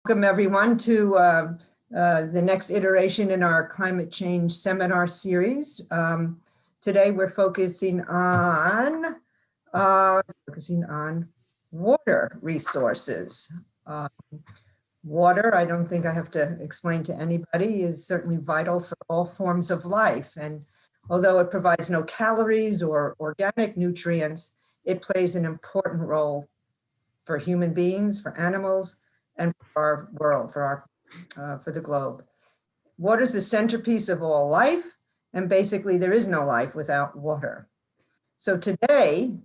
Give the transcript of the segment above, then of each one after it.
Welcome everyone to the next iteration in our climate change seminar series. Today we're focusing on water resources. Water, I don't think I have to explain to anybody, is certainly vital for all forms of life. And although it provides no calories or organic nutrients, it plays an important role for human beings, for animals, and for our world, for the globe. Water is the centerpiece of all life, and basically there is no life without water. So today,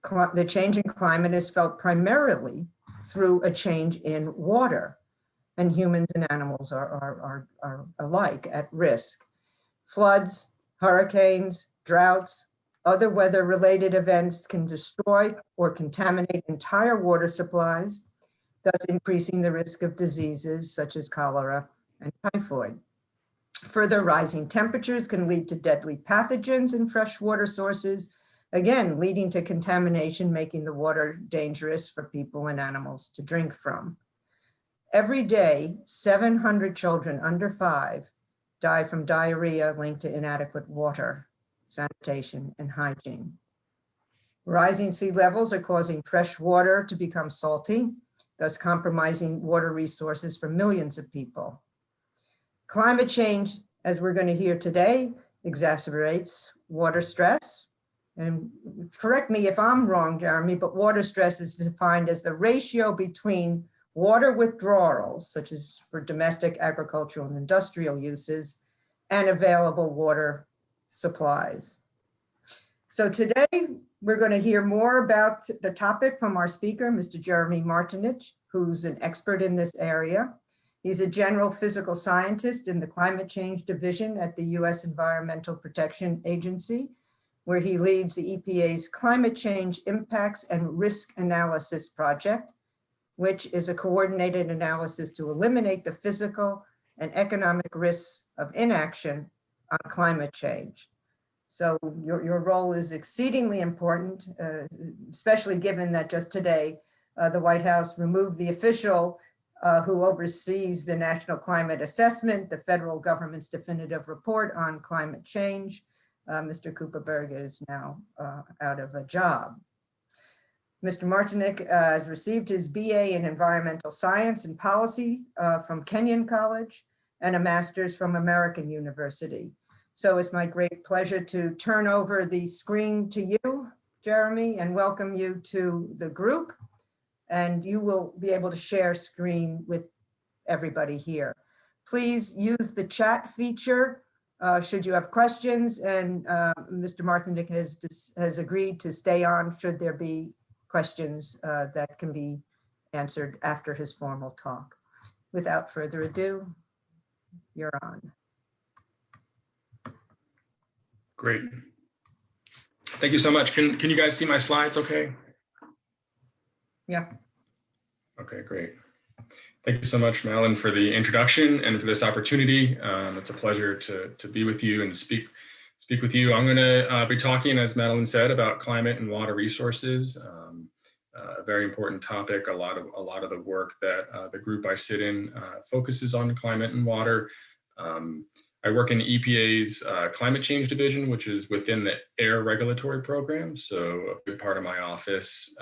the change in climate is felt primarily through a change in water, and humans and animals are alike at risk. Floods, hurricanes, droughts, other weather-related events can destroy or contaminate entire water supplies, thus increasing the risk of diseases such as cholera and typhoid. Further rising temperatures can lead to deadly pathogens in freshwater sources, again, leading to contamination, making the water dangerous for people and animals to drink from. Every day, 700 children under 5 die from diarrhea linked to inadequate water, sanitation, and hygiene. Rising sea levels are causing fresh water to become salty, thus compromising water resources for millions of people. Climate change, as we're going to hear today, exacerbates water stress. And correct me if I'm wrong, Jeremy, but water stress is defined as the ratio between water withdrawals, such as for domestic, agricultural, and industrial uses, and available water supplies. So today, we're going to hear more about the topic from our speaker, Mr. Jeremy Martinich, who's an expert in this area. He's a general physical scientist in the Climate Change Division at the U.S. Environmental Protection Agency, where he leads the EPA's Climate Change Impacts and Risk Analysis Project, which is a coordinated analysis to eliminate the physical and economic risks of inaction on climate change. So your role is exceedingly important, especially given that just today, the White House removed the official who oversees the National Climate Assessment, the federal government's definitive report on climate change. Mr. Kuperburg is now out of a job. Mr. Martinich has received his BA in Environmental Science and Policy from Kenyon College and a master's from American University. So it's my great pleasure to turn over the screen to you, Jeremy, and welcome you to the group. And you will be able to share screen with everybody here. Please use the chat feature should you have questions, and Mr. Martinich has agreed to stay on should there be questions that can be answered after his formal talk. Without further ado, you're on. Great. Thank you so much. Can you guys see my slides okay? Yeah. Okay, great. Thank you so much, Malin, for the introduction and for this opportunity. It's a pleasure to be with you and to speak with you. I'm going to be talking, as Madeline said, about climate and water resources. A very important topic. A lot of the work that the group I sit in focuses on climate and water. I work in EPA's Climate Change Division, which is within the Air Regulatory Program. So a big part of my office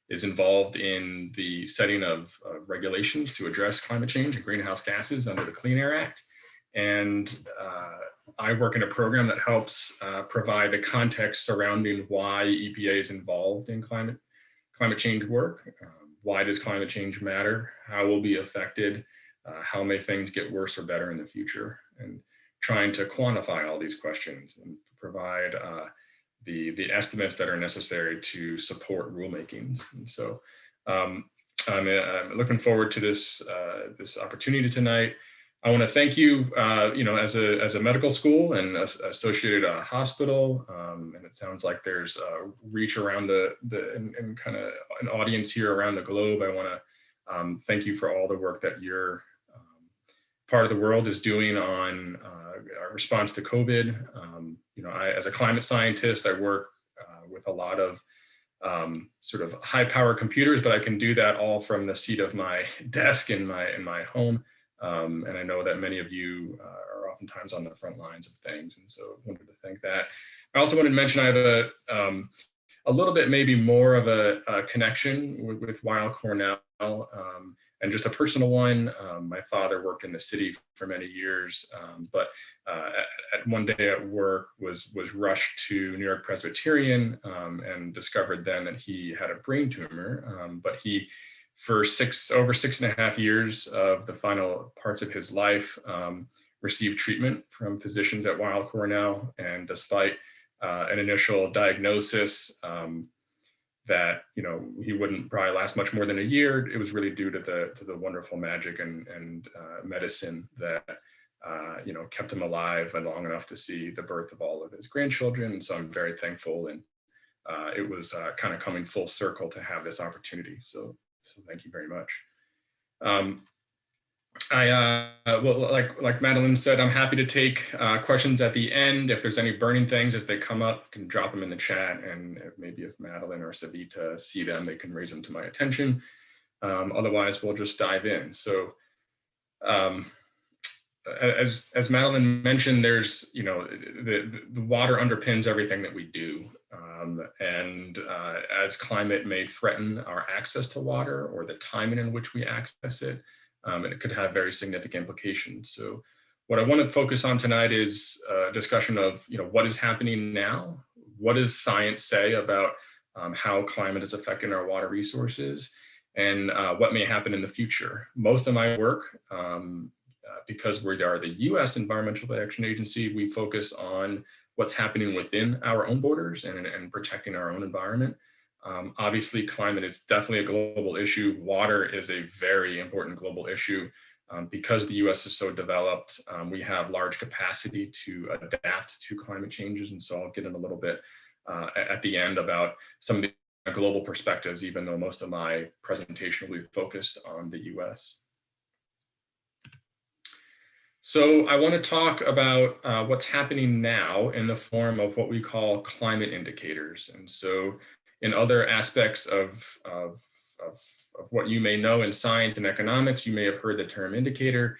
is involved in the setting of regulations to address climate change and greenhouse gases under the Clean Air Act. And I work in a program that helps provide the context surrounding why EPA is involved in climate change work. Why does climate change matter? How will be affected? How may things get worse or better in the future? And trying to quantify all these questions and provide the estimates that are necessary to support rulemakings. And so I'm looking forward to this opportunity tonight. I want to thank you, as a medical school and associated hospital, and it sounds like there's a reach around and kind of an audience here around the globe. I want to thank you for all the work that your part of the world is doing on our response to COVID. I, as a climate scientist, I work with a lot of sort of high power computers, but I can do that all from the seat of my desk in my home. And I know that many of you are oftentimes on the front lines of things. And so I wanted to thank that. I also wanted to mention I have a little bit maybe more of a connection with Weill Cornell, and just a personal one. My father worked in the city for many years, but at one day at work was rushed to New York Presbyterian, and discovered then that he had a brain tumor. But he, for over 6.5 years of the final parts of his life, received treatment from physicians at Weill Cornell, and despite an initial diagnosis that he wouldn't probably last much more than a year, it was really due to the wonderful magic and medicine that kept him alive and long enough to see the birth of all of his grandchildren. And so I'm very thankful, and it was kind of coming full circle to have this opportunity. So thank you very much. Well, like Madeline said, I'm happy to take questions at the end. If there's any burning things as they come up, you can drop them in the chat, and maybe if Madeline or Savita see them, they can raise them to my attention. Otherwise, we'll just dive in. So as Madeline mentioned, there's, the water underpins everything that we do. And as climate may threaten our access to water or the timing in which we access it, and it could have very significant implications. So what I want to focus on tonight is a discussion of, what is happening now? What does science say about how climate is affecting our water resources, and what may happen in the future? Most of my work, because we are the US Environmental Protection Agency, we focus on what's happening within our own borders and protecting our own environment. Obviously, climate is definitely a global issue. Water is a very important global issue. Because the US is so developed, we have large capacity to adapt to climate changes. And so I'll get in a little bit at the end about some of the global perspectives, even though most of my presentation will be focused on the US. So I want to talk about what's happening now in the form of what we call climate indicators. And so in other aspects of what you may know in science and economics, you may have heard the term indicator.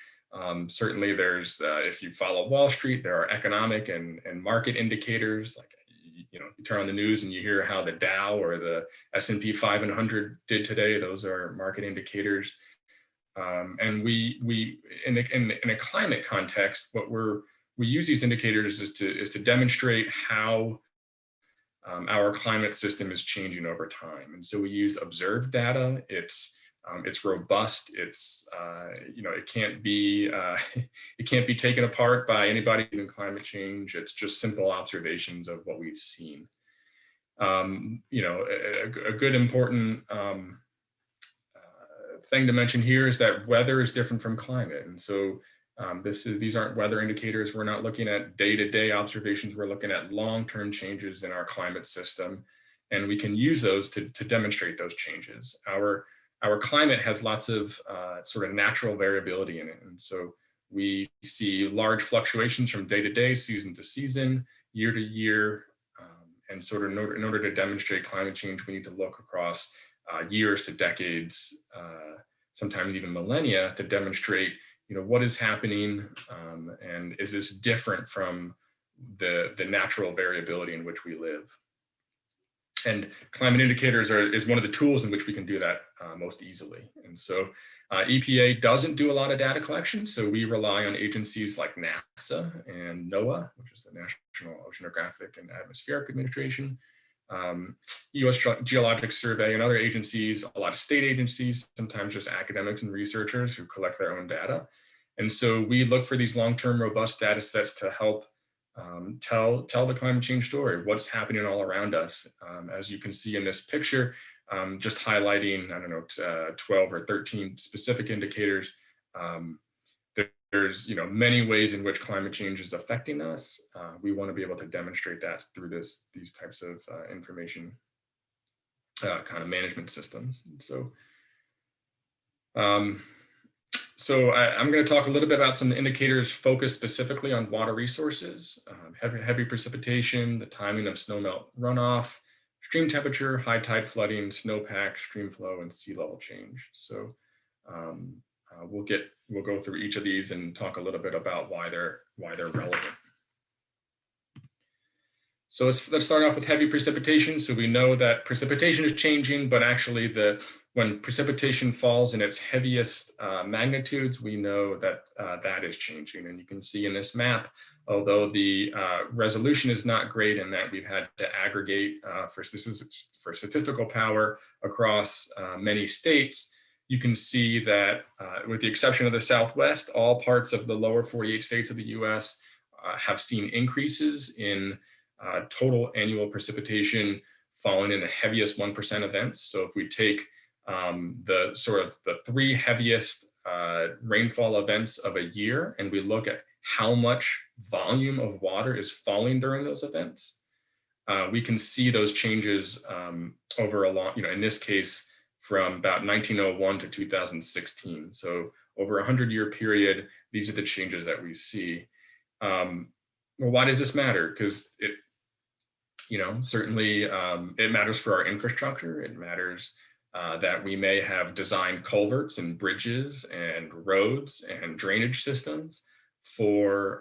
Certainly there's, if you follow Wall Street, there are economic and market indicators. Like, you turn on the news and you hear how the Dow or the S&P 500 did today. Those are market indicators. And we in a climate context, we use these indicators is to demonstrate how our climate system is changing over time. And so we use observed data. It's robust. It's it can't be taken apart by anybody in climate change. It's just simple observations of what we've seen. A good important thing to mention here is that weather is different from climate. And so these aren't weather indicators. We're not looking at day-to-day observations. We're looking at long-term changes in our climate system. And we can use those to demonstrate those changes. Our climate has lots of sort of natural variability in it. And so we see large fluctuations from day to day, season to season, year to year. And sort of in order to demonstrate climate change, we need to look across years to decades, sometimes even millennia, to demonstrate, what is happening, and is this different from the natural variability in which we live. And climate indicators is one of the tools in which we can do that most easily. And so EPA doesn't do a lot of data collection, so we rely on agencies like NASA and NOAA, which is the National Oceanographic and Atmospheric Administration, US Geologic Survey, and other agencies, a lot of state agencies, sometimes just academics and researchers who collect their own data. And so we look for these long-term robust data sets to help tell the climate change story, what's happening all around us. As you can see in this picture, just highlighting, 12 or 13 specific indicators. There's many ways in which climate change is affecting us. We want to be able to demonstrate that through these types of information kind of management systems. And so I'm going to talk a little bit about some indicators focused specifically on water resources, heavy precipitation, the timing of snowmelt runoff, stream temperature, high tide flooding, snowpack, stream flow, and sea level change. So we'll go through each of these and talk a little bit about why they're relevant. So let's start off with heavy precipitation. So we know that precipitation is changing, but actually when precipitation falls in its heaviest magnitudes, we know that that is changing. And you can see in this map, although the resolution is not great in that we've had to aggregate for statistical power across many states, you can see that with the exception of the Southwest, all parts of the lower 48 states of the US have seen increases in total annual precipitation falling in the heaviest 1% events. So if we take the three heaviest rainfall events of a year and we look at how much volume of water is falling during those events, we can see those changes over a long, in this case, from about 1901 to 2016. So over a 100-year period, these are the changes that we see. Well, why does this matter? Because it, certainly it matters for our infrastructure. It matters that we may have designed culverts and bridges and roads and drainage systems for,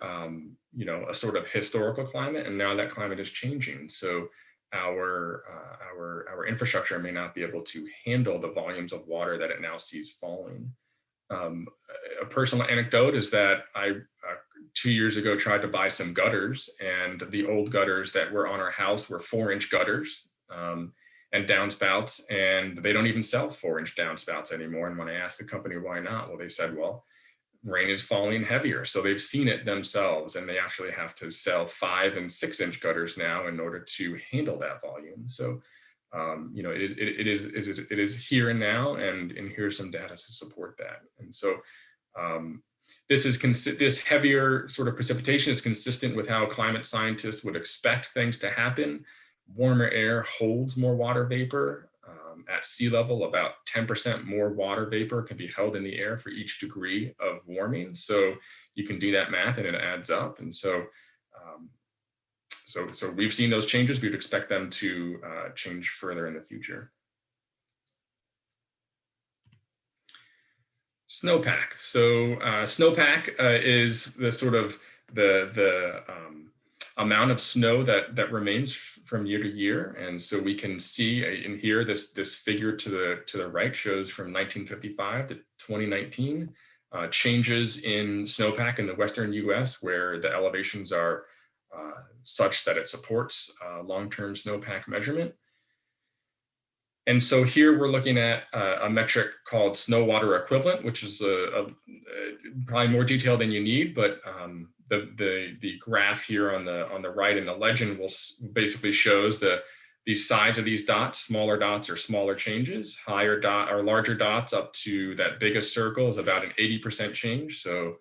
a sort of historical climate. And now that climate is changing. So our infrastructure may not be able to handle the volumes of water that it now sees falling. A personal anecdote is that I 2 years ago tried to buy some gutters, and the old gutters that were on our house were 4-inch gutters and downspouts, and they don't even sell 4-inch downspouts anymore. And when I asked the company why not, well, they said, well, rain is falling heavier. So they've seen it themselves, and they actually have to sell 5- and 6-inch gutters now in order to handle that volume. So it is here and now, and here's some data to support that. And so this heavier sort of precipitation is consistent with how climate scientists would expect things to happen. Warmer air holds more water vapor. At sea level, about 10% more water vapor can be held in the air for each degree of warming. So you can do that math and it adds up. And so so we've seen those changes. We'd expect them to change further in the future. Snowpack. So snowpack is the sort of the amount of snow that remains from year to year. And so we can see in here, this figure to the right shows from 1955 to 2019, changes in snowpack in the Western US, where the elevations are such that it supports long-term snowpack measurement. And so here we're looking at a metric called snow water equivalent, which is probably more detail than you need, but the graph here on the right in the legend will basically shows the size of these dots. Smaller dots are smaller changes. Larger dots up to that biggest circle is about an 80% change. So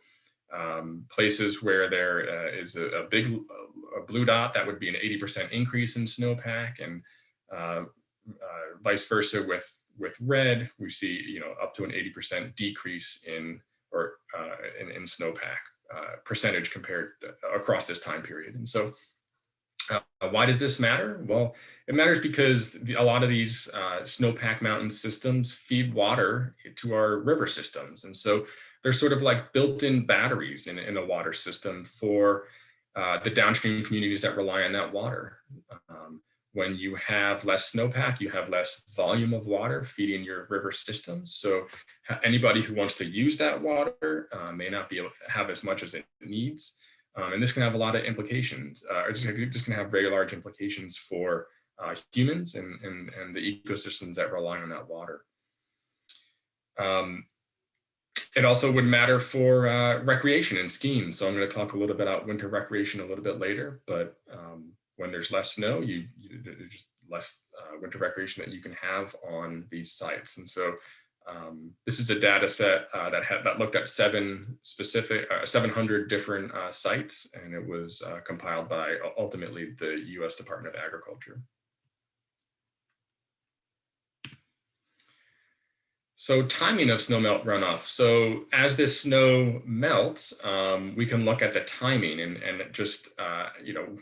places where there is a big blue dot, that would be an 80% increase in snowpack, and vice versa with red, we see up to an 80% decrease in snowpack percentage compared across this time period. And so why does this matter? Well, it matters because a lot of these snowpack mountain systems feed water to our river systems. And so they're sort of like built-in batteries in a water system for the downstream communities that rely on that water. When you have less snowpack, you have less volume of water feeding your river systems. So anybody who wants to use that water may not be able to have as much as it needs. And this can have a lot of implications, or just can have very large implications for humans and the ecosystems that rely on that water. It also would matter for recreation and skiing. So I'm going to talk a little bit about winter recreation a little bit later, but when there's less snow, there's just less winter recreation that you can have on these sites. And so this is a data set that looked at 700 different sites, and it was compiled by ultimately the US Department of Agriculture. So timing of snowmelt runoff. So as this snow melts, we can look at the timing and just,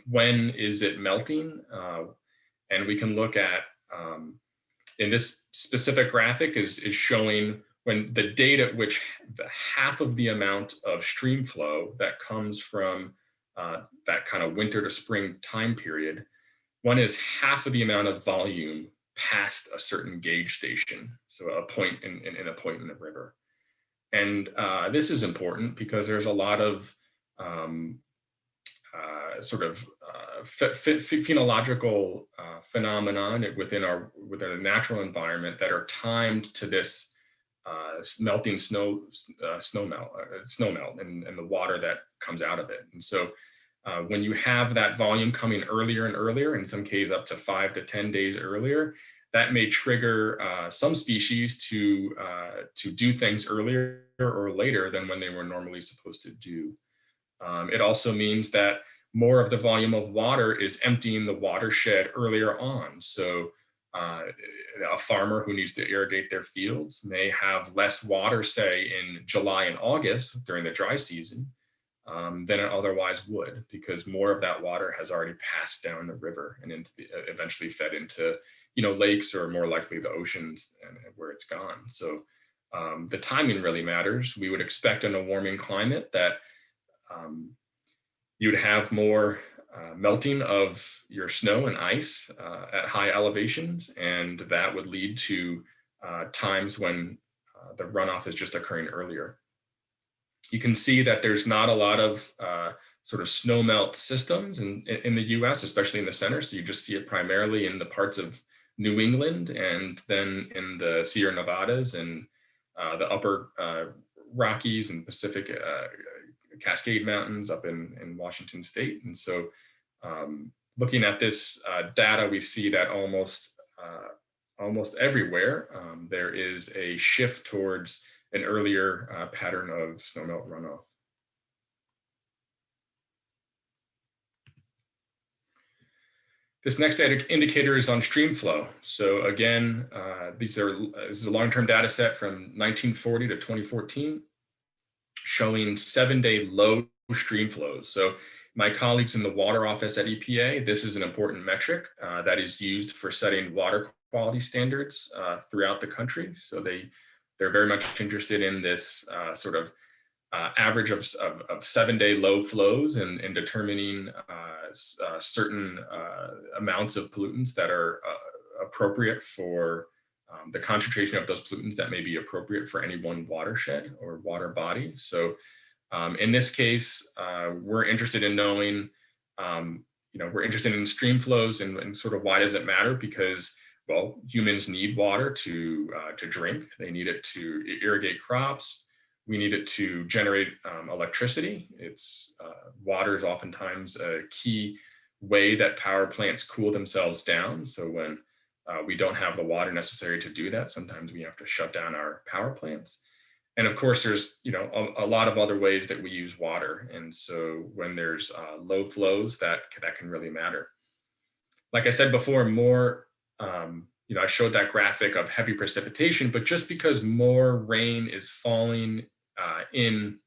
when is it melting? And we can look at, in this specific graphic is showing when the date at which the half of the amount of stream flow that comes from that kind of winter to spring time period, one is half of the amount of volume past a certain gauge station, so a point in a point in the river. And this is important because there's a lot of phenological phenomenon within a natural environment that are timed to this melting snow melt and the water that comes out of it. And so when you have that volume coming earlier and earlier, in some cases up to 5 to 10 days earlier, that may trigger some species to do things earlier or later than when they were normally supposed to do. It also means that more of the volume of water is emptying the watershed earlier on. So a farmer who needs to irrigate their fields may have less water, say, in July and August during the dry season than it otherwise would, because more of that water has already passed down the river and eventually fed into lakes, or more likely the oceans, and where it's gone. So the timing really matters. We would expect in a warming climate that you'd have more melting of your snow and ice at high elevations, and that would lead to times when the runoff is just occurring earlier. You can see that there's not a lot of sort of snowmelt systems in the US, especially in the center. So you just see it primarily in the parts of New England, and then in the Sierra Nevadas and the upper Rockies and Pacific Cascade Mountains up in Washington State. And so looking at this data, we see that almost everywhere there is a shift towards an earlier pattern of snowmelt runoff. This next indicator is on stream flow. So again, this is a long-term data set from 1940 to 2014, showing 7-day low stream flows. So my colleagues in the water office at EPA, this is an important metric that is used for setting water quality standards throughout the country. So they're very much interested in this sort of average of 7-day low flows and determining certain amounts of pollutants that are appropriate for the concentration of those pollutants that may be appropriate for any one watershed or water body. So in this case, we're interested in knowing, we're interested in stream flows and sort of why does it matter? Because, well, humans need water to drink. They need it to irrigate crops. We need it to generate electricity. Water is oftentimes a key way that power plants cool themselves down. So when we don't have the water necessary to do that, sometimes we have to shut down our power plants. And of course, there's a lot of other ways that we use water. And so when there's low flows, that can really matter. Like I said before, more I showed that graphic of heavy precipitation, but just because more rain is falling in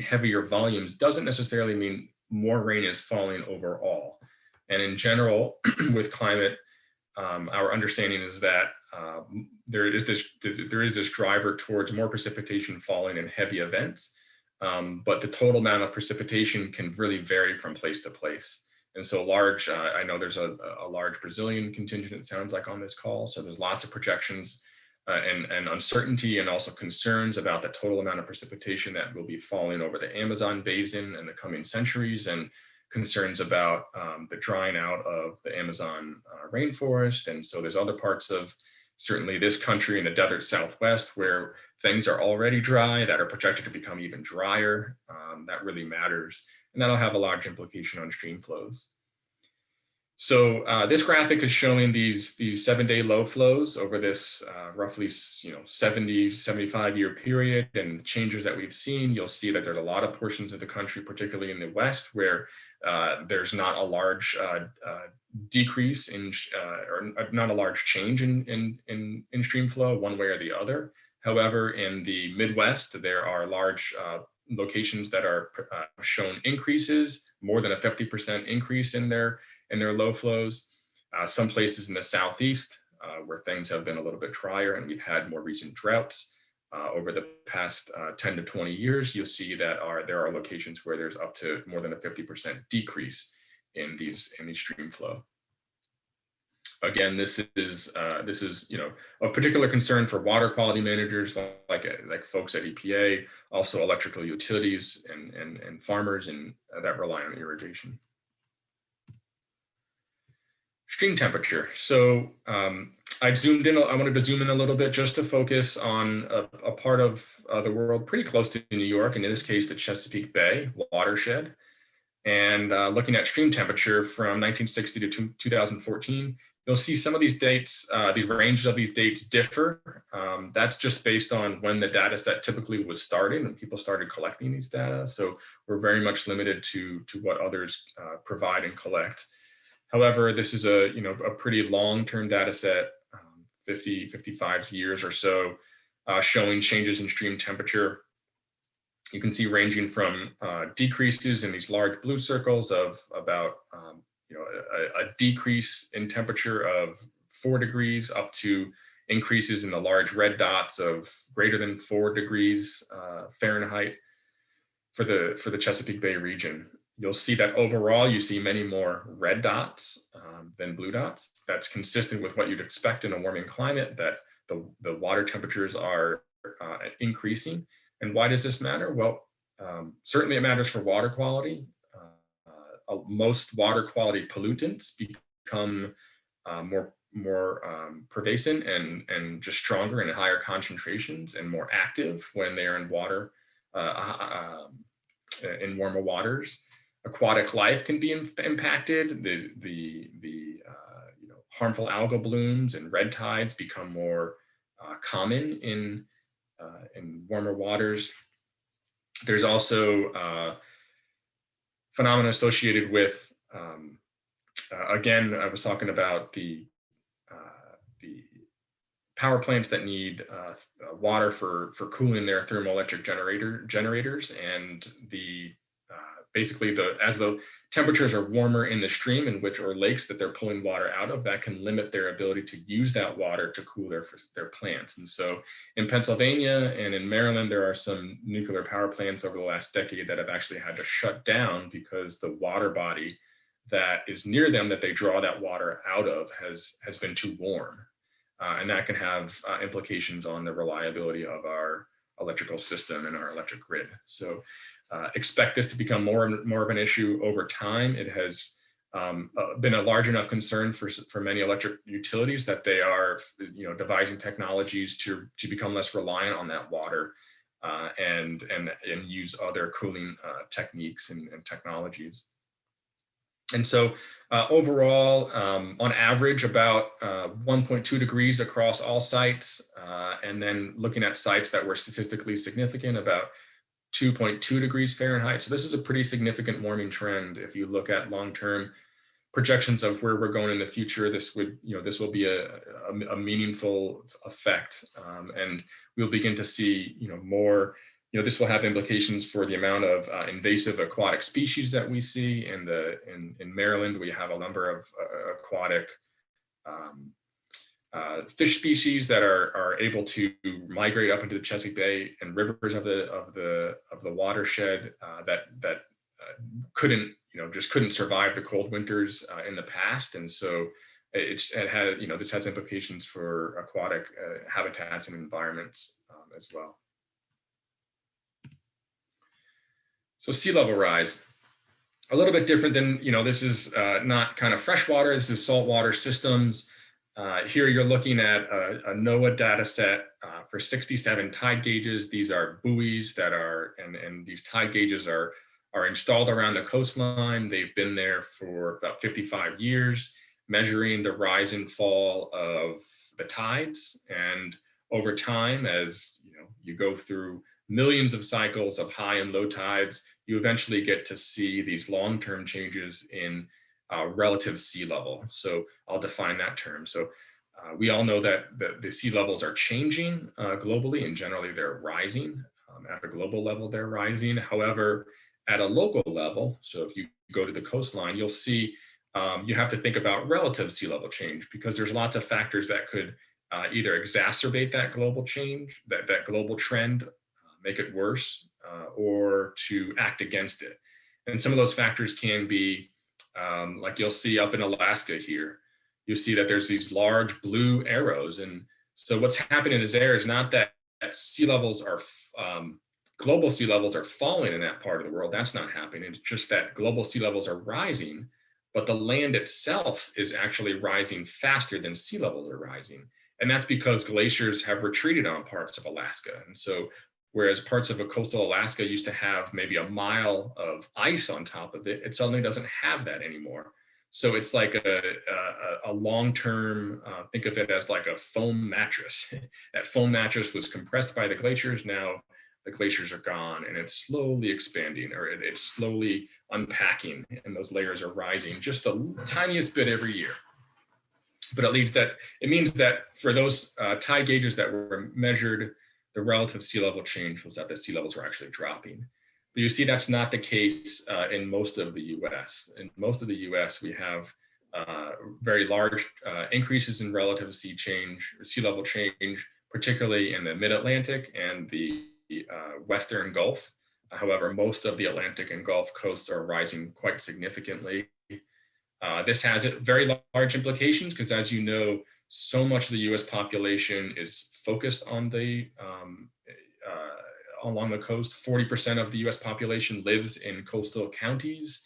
heavier volumes doesn't necessarily mean more rain is falling overall. And in general, with climate, our understanding is that there is this driver towards more precipitation falling in heavy events, but the total amount of precipitation can really vary from place to place. And so I know there's a large Brazilian contingent, it sounds like, on this call. So there's lots of projections and uncertainty, and also concerns about the total amount of precipitation that will be falling over the Amazon basin in the coming centuries, and concerns about the drying out of the Amazon rainforest. And so there's other parts of certainly this country in the desert Southwest where things are already dry that are projected to become even drier. That really matters. And that'll have a large implication on stream flows. So this graphic is showing these 7-day low flows over this roughly 70, 75-year period, and changes that we've seen. You'll see that there's a lot of portions of the country, particularly in the West, where there's not a large decrease or not a large change in stream flow one way or the other. However, in the Midwest, there are large locations that are shown increases, more than a 50% increase in their low flows. Some places in the southeast where things have been a little bit drier and we've had more recent droughts over the past 10 to 20 years, you'll see that there are locations where there's up to more than a 50% decrease in these stream flow. Again, this is of particular concern for water quality managers like folks at EPA, also electrical utilities and farmers that rely on irrigation. Stream temperature. So I wanted to zoom in a little bit just to focus on a part of the world pretty close to New York, and in this case, the Chesapeake Bay watershed. And looking at stream temperature from 1960 to 2014, you'll see some of these dates, these ranges of these dates differ. That's just based on when the data set typically was started and people started collecting these data. So we're very much limited to what others provide and collect. However, this is a pretty long-term data set, 50, 55 years or so, showing changes in stream temperature. You can see ranging from decreases in these large blue circles of about a decrease in temperature of 4 degrees up to increases in the large red dots of greater than 4 degrees Fahrenheit for the Chesapeake Bay region. You'll see that overall you see many more red dots than blue dots. That's consistent with what you'd expect in a warming climate, that the water temperatures are increasing. And why does this matter? Well, certainly it matters for water quality. Most water quality pollutants become more pervasive and just stronger in higher concentrations and more active when they are in water, in warmer waters. Aquatic life can be impacted. The harmful algal blooms and red tides become more common in warmer waters. There's also phenomena associated with, again, I was talking about the power plants that need water for cooling their thermoelectric generators, and basically as the temperatures are warmer in the stream or lakes that they're pulling water out of, that can limit their ability to use that water to cool their plants. And so in Pennsylvania and in Maryland, there are some nuclear power plants over the last decade that have actually had to shut down because the water body that is near them that they draw that water out of has been too warm. And that can have implications on the reliability of our electrical system and our electric grid. So expect this to become more of an issue over time. It has been a large enough concern for many electric utilities that they are devising technologies to become less reliant on that water and use other cooling techniques and technologies. And so overall, on average, about 1.2 degrees across all sites, and then looking at sites that were statistically significant, about 2.2 degrees Fahrenheit. So this is a pretty significant warming trend. If you look at long-term projections of where we're going in the future, this will be a meaningful effect, and we'll begin to see more. This will have implications for the amount of invasive aquatic species that we see. In Maryland, we have a number of aquatic fish species that are able to migrate up into the Chesapeake Bay and rivers of the watershed that just couldn't survive the cold winters in the past. And so this has implications for aquatic habitats and environments as well. So sea level rise, a little bit different than, this is not kind of freshwater, this is saltwater systems. Here you're looking at a NOAA data set for 67 tide gauges. These are buoys that and these tide gauges are installed around the coastline. They've been there for about 55 years, measuring the rise and fall of the tides. And over time, as you go through millions of cycles of high and low tides, you eventually get to see these long-term changes in relative sea level. So I'll define that term. So we all know that the sea levels are changing globally, and generally they're rising. At a global level, they're rising. However, at a local level, so if you go to the coastline, you'll see you have to think about relative sea level change, because there's lots of factors that could either exacerbate that global change, that global trend, make it worse, or to act against it. And some of those factors can be, like you'll see up in Alaska here, you'll see that there's these large blue arrows. And so what's happening is there is not that sea levels are, global sea levels are falling in that part of the world. That's not happening. It's just that global sea levels are rising, but the land itself is actually rising faster than sea levels are rising. And that's because glaciers have retreated on parts of Alaska. And so whereas parts of a coastal Alaska used to have maybe a mile of ice on top of it, it suddenly doesn't have that anymore. So it's like a long-term, think of it as like a foam mattress. That foam mattress was compressed by the glaciers. Now the glaciers are gone and it's slowly expanding, or it's slowly unpacking, and those layers are rising just the tiniest bit every year. But it means that for those tide gauges that were measured, the relative sea level change was that the sea levels were actually dropping. But you see that's not the case in most of the US. In most of the US, we have very large increases in relative sea level change, particularly in the mid-Atlantic and the Western Gulf. However, most of the Atlantic and Gulf coasts are rising quite significantly. This has very large implications because, as you know, so much of the US population is focused on along the coast. 40% of the US population lives in coastal counties.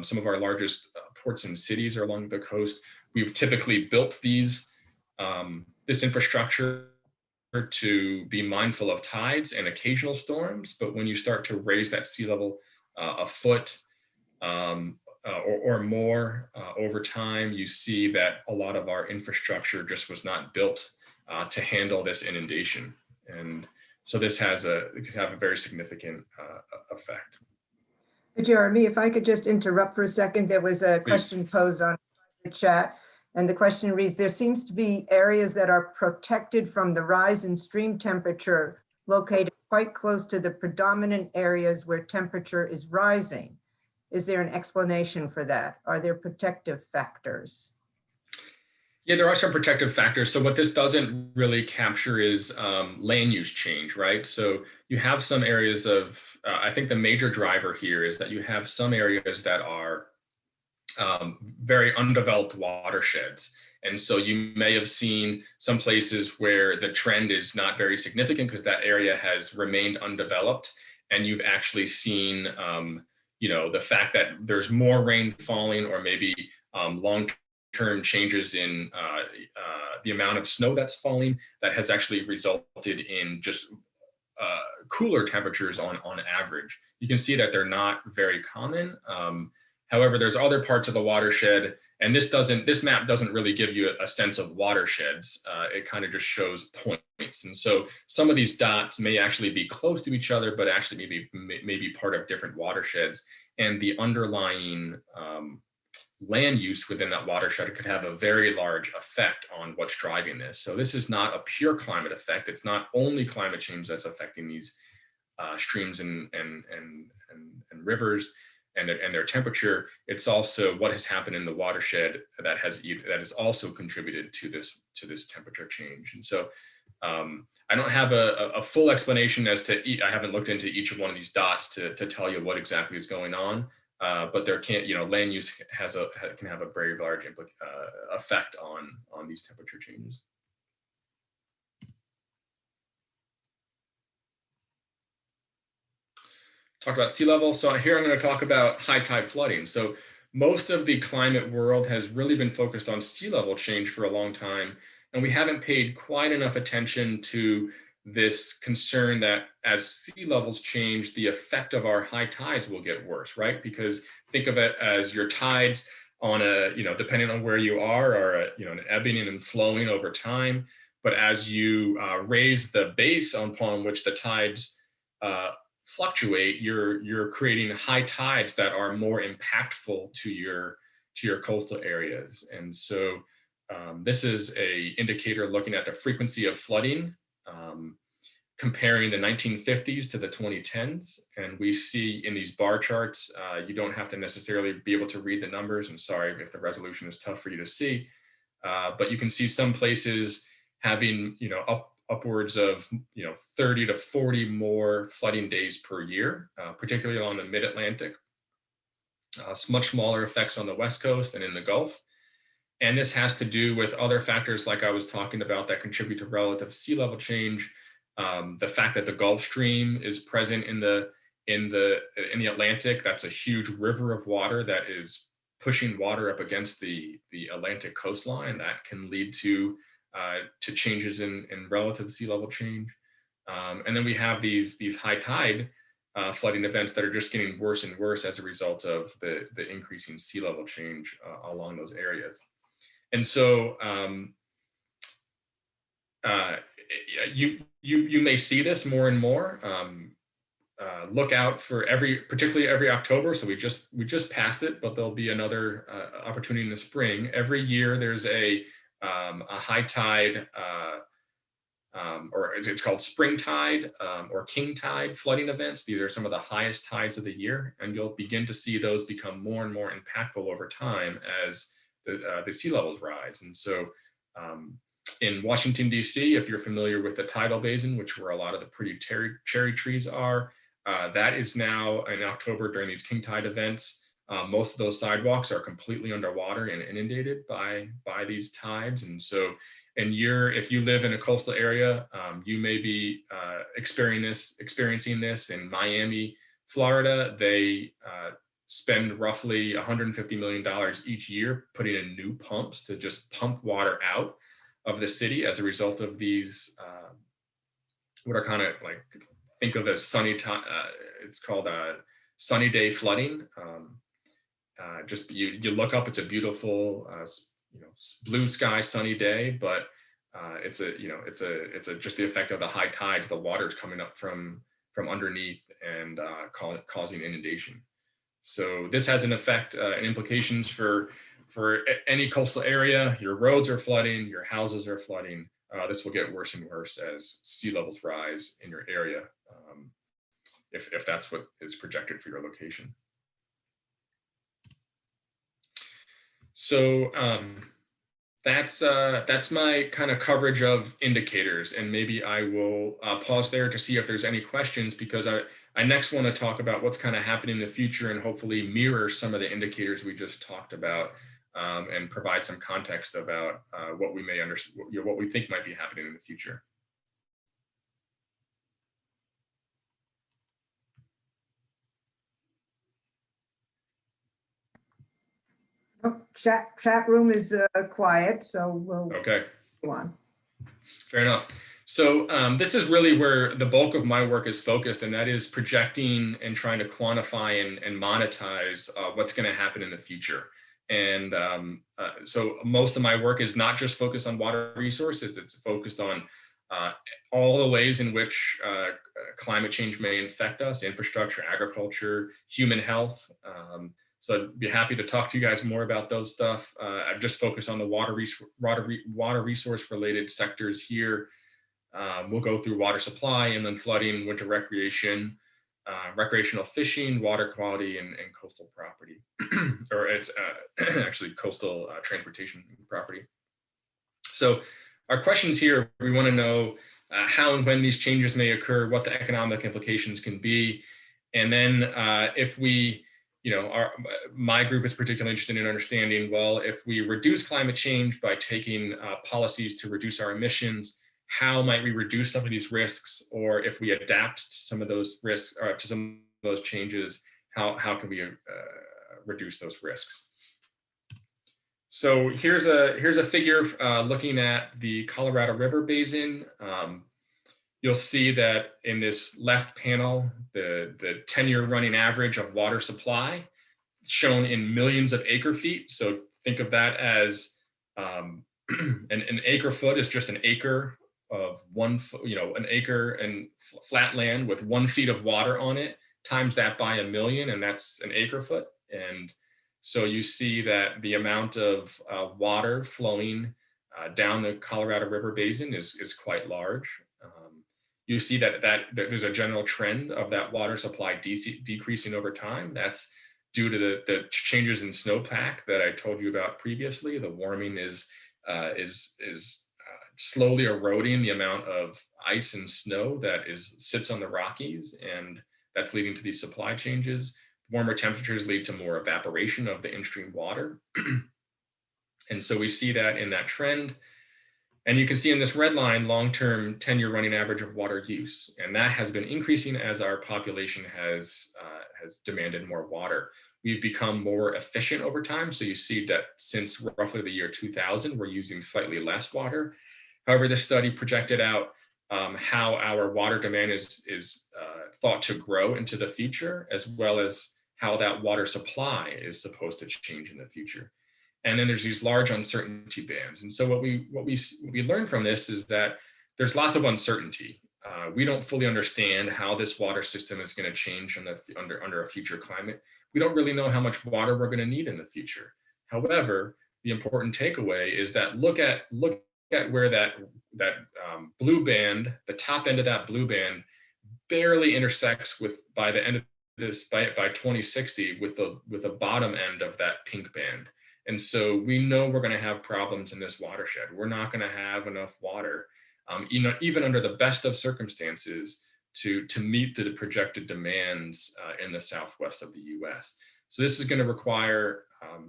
Some of our largest ports and cities are along the coast. We've typically built this infrastructure to be mindful of tides and occasional storms, but when you start to raise that sea level a foot or more over time, you see that a lot of our infrastructure just was not built to handle this inundation. And so this it can have a very significant effect. Jeremy, if I could just interrupt for a second, there was a question posed on the chat. And the question reads, there seems to be areas that are protected from the rise in stream temperature located quite close to the predominant areas where temperature is rising. Is there an explanation for that? Are there protective factors? Yeah, there are some protective factors. So what this doesn't really capture is land use change, right? So you have some areas of, I think the major driver here is that you have some areas that are very undeveloped watersheds. And so you may have seen some places where the trend is not very significant because that area has remained undeveloped. And you've actually seen, the fact that there's more rain falling, or maybe long-term changes in the amount of snow that's falling, that has actually resulted in just cooler temperatures on average. You can see that they're not very common. However, there's other parts of the watershed, and this map doesn't really give you a sense of watersheds. It kind of just shows points. And so some of these dots may actually be close to each other, but actually maybe part of different watersheds. And the underlying land use within that watershed could have a very large effect on what's driving this. So this is not a pure climate effect. It's not only climate change that's affecting these streams and rivers and their temperature. It's also what has happened in the watershed that has also contributed to this temperature change. And so I don't have a full explanation as to, I haven't looked into each of one of these dots to tell you what exactly is going on. But there land use can have a very large effect on these temperature changes. Talk about sea level. So here I'm going to talk about high tide flooding. So most of the climate world has really been focused on sea level change for a long time, and we haven't paid quite enough attention to this concern that as sea levels change, the effect of our high tides will get worse, right? Because think of it as your tides on depending on where you are an ebbing and flowing over time. But as you raise the base upon which the tides fluctuate, you're creating high tides that are more impactful to your coastal areas. And so this is a indicator looking at the frequency of flooding comparing the 1950s to the 2010s. And we see in these bar charts, you don't have to necessarily be able to read the numbers. I'm sorry if the resolution is tough for you to see, but you can see some places having, upwards of, 30 to 40 more flooding days per year, particularly along the mid-Atlantic. Much smaller effects on the West Coast and in the Gulf. And this has to do with other factors like I was talking about that contribute to relative sea level change. The fact that the Gulf Stream is present in the Atlantic, that's a huge river of water that is pushing water up against the Atlantic coastline. That can lead to changes in relative sea level change. And then we have these high tide flooding events that are just getting worse and worse as a result of the increasing sea level change along those areas. And so you may see this more and more. Look out for particularly every October. So we just passed it, but there'll be another opportunity in the spring. Every year there's a high tide, or it's called spring tide or king tide flooding events. These are some of the highest tides of the year, and you'll begin to see those become more and more impactful over time as the sea levels rise. And so in Washington, D.C., if you're familiar with the tidal basin, which where a lot of the pretty cherry trees are, that is now in October during these king tide events. Most of those sidewalks are completely underwater and inundated by these tides. And so if you live in a coastal area, you may be experiencing this. In Miami, Florida, they spend roughly $150 million each year putting in new pumps to just pump water out of the city as a result of these, what are kind of like, think of as sunny time, it's called sunny day flooding. Just you look up, it's a beautiful, blue sky, sunny day, but it's just the effect of the high tides. The water is coming up from underneath and causing inundation. So this has an effect and implications for any coastal area. Your roads are flooding, your houses are flooding. This will get worse and worse as sea levels rise in your area, if that's what is projected for your location. So that's my kind of coverage of indicators, and maybe I will pause there to see if there's any questions, because I next want to talk about what's kind of happening in the future and hopefully mirror some of the indicators we just talked about, and provide some context about what we may understand, what we think might be happening in the future. Oh, chat room is quiet, so we'll Okay. go on. Fair enough. So this is really where the bulk of my work is focused, and that is projecting and trying to quantify and monetize what's going to happen in the future. And so most of my work is not just focused on water resources, it's focused on all the ways in which climate change may affect us: infrastructure, agriculture, human health. So I'd be happy to talk to you guys more about those stuff. I've just focused on the water resource related sectors here. We'll go through water supply, inland flooding, winter recreation, recreational fishing, water quality, and coastal property, or it's actually coastal transportation property. So our questions here, we want to know how and when these changes may occur, what the economic implications can be, and then if we, my group is particularly interested in understanding, well, if we reduce climate change by taking policies to reduce our emissions, how might we reduce some of these risks? Or if we adapt to some of those risks or to some of those changes, how can we reduce those risks? So here's a figure looking at the Colorado River Basin. You'll see that in this left panel, the 10-year running average of water supply shown in millions of acre feet. So think of that as an acre foot is just an acre of 1 foot, an acre and flat land with 1 feet of water on it, times that by 1 million, and that's an acre foot. And so you see that the amount of water flowing down the Colorado River Basin is quite large. you see that there's a general trend of that water supply decreasing over time. That's due to the changes in snowpack that I told you about previously. The warming is slowly eroding the amount of ice and snow that sits on the Rockies, and that's leading to these supply changes. Warmer temperatures lead to more evaporation of the in-stream water. And so we see that in that trend. And you can see in this red line, long-term 10-year running average of water use. And that has been increasing as our population has demanded more water. We've become more efficient over time. So you see that since roughly the year 2000, we're using slightly less water. However, this study projected out how our water demand is thought to grow into the future, as well as how that water supply is supposed to change in the future. And then there's these large uncertainty bands. And so what we learned from this is that there's lots of uncertainty. We don't fully understand how this water system is going to change under a future climate. We don't really know how much water we're going to need in the future. However, the important takeaway is that look at where that blue band, the top end of that blue band, barely intersects by the end of this by 2060 with the bottom end of that pink band. And so we know we're going to have problems in this watershed. We're not going to have enough water, even under the best of circumstances, to meet the projected demands in the southwest of the U.S. So this is going to require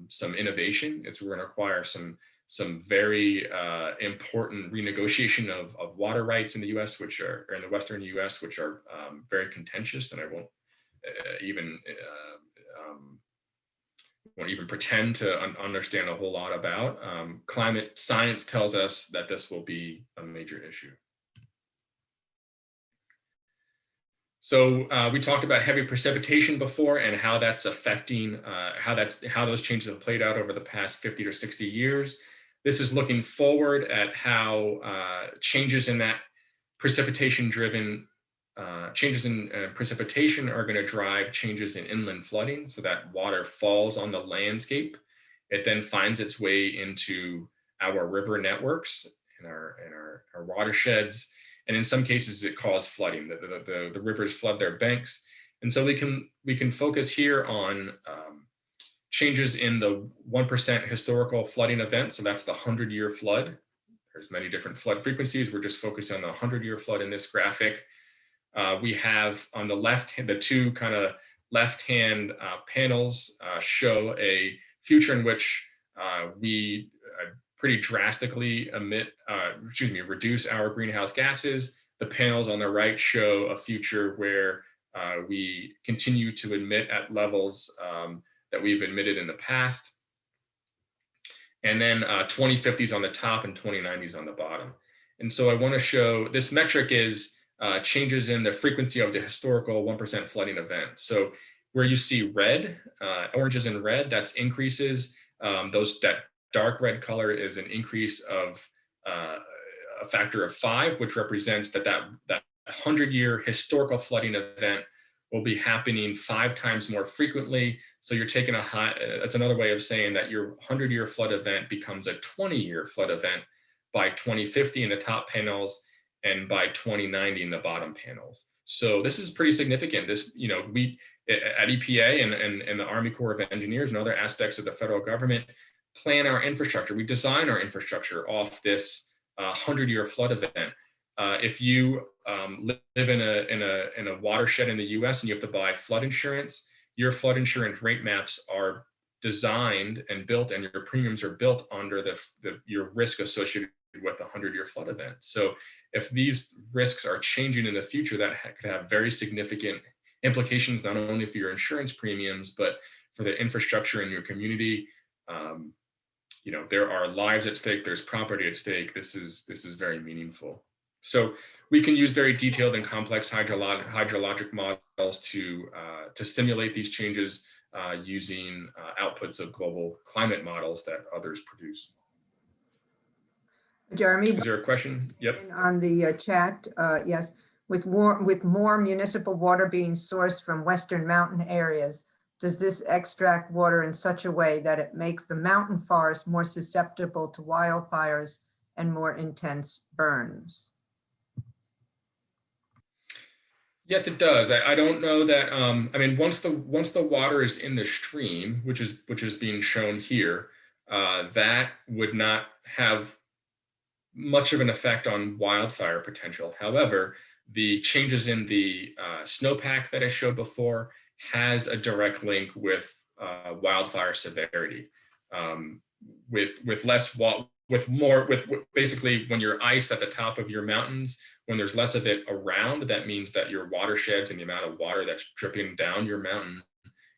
some innovation. It's going to require some very important renegotiation of water rights in the U.S., or in the Western U.S., which are very contentious, and I won't even pretend to understand a whole lot about. Climate science tells us that this will be a major issue. So we talked about heavy precipitation before and how that's affecting, how those changes have played out over the past 50 or 60 years. This is looking forward at how changes in that precipitation-driven changes in precipitation are going to drive changes in inland flooding, so that water falls on the landscape. It then finds its way into our river networks and our watersheds, and in some cases it causes flooding. The rivers flood their banks, and so we can focus here on changes in the 1% historical flooding event. So that's the 100-year flood. There's many different flood frequencies. We're just focusing on the 100-year flood in this graphic. We have on the left, the two kind of left-hand panels show a future in which we pretty drastically reduce our greenhouse gases. The panels on the right show a future where we continue to emit at levels that we've emitted in the past. And then 2050s on the top and 2090s on the bottom. And so I want to show this metric is changes in the frequency of the historical 1% flooding event. So where you see red, oranges and red, that's increases. That dark red color is an increase of a factor of 5, which represents that 100-year historical flooding event will be happening 5 times more frequently. So you're taking that's another way of saying that your 100-year flood event becomes a 20-year flood event by 2050 in the top panels, and by 2090 in the bottom panels. So this is pretty significant. This, we at EPA and the Army Corps of Engineers and other aspects of the federal government plan our infrastructure. We design our infrastructure off this 100-year flood event. If you live in a watershed in the U.S. and you have to buy flood insurance, your flood insurance rate maps are designed and built, and your premiums are built under your risk associated with a 100-year flood event. So if these risks are changing in the future, that could have very significant implications, not only for your insurance premiums, but for the infrastructure in your community. There are lives at stake, there's property at stake. This is very meaningful. So we can use very detailed and complex hydrologic models to simulate these changes using outputs of global climate models that others produce. Jeremy, is there a question? Yep. On the chat, yes. With more municipal water being sourced from Western mountain areas, does this extract water in such a way that it makes the mountain forest more susceptible to wildfires and more intense burns? Yes, it does. I don't know that. I mean, once the water is in the stream, which is being shown here, that would not have much of an effect on wildfire potential. However, the changes in the snowpack that I showed before has a direct link with wildfire severity. Um, with less with more with basically when you're ice at the top of your mountains, when there's less of it around, that means that your watersheds and the amount of water that's dripping down your mountain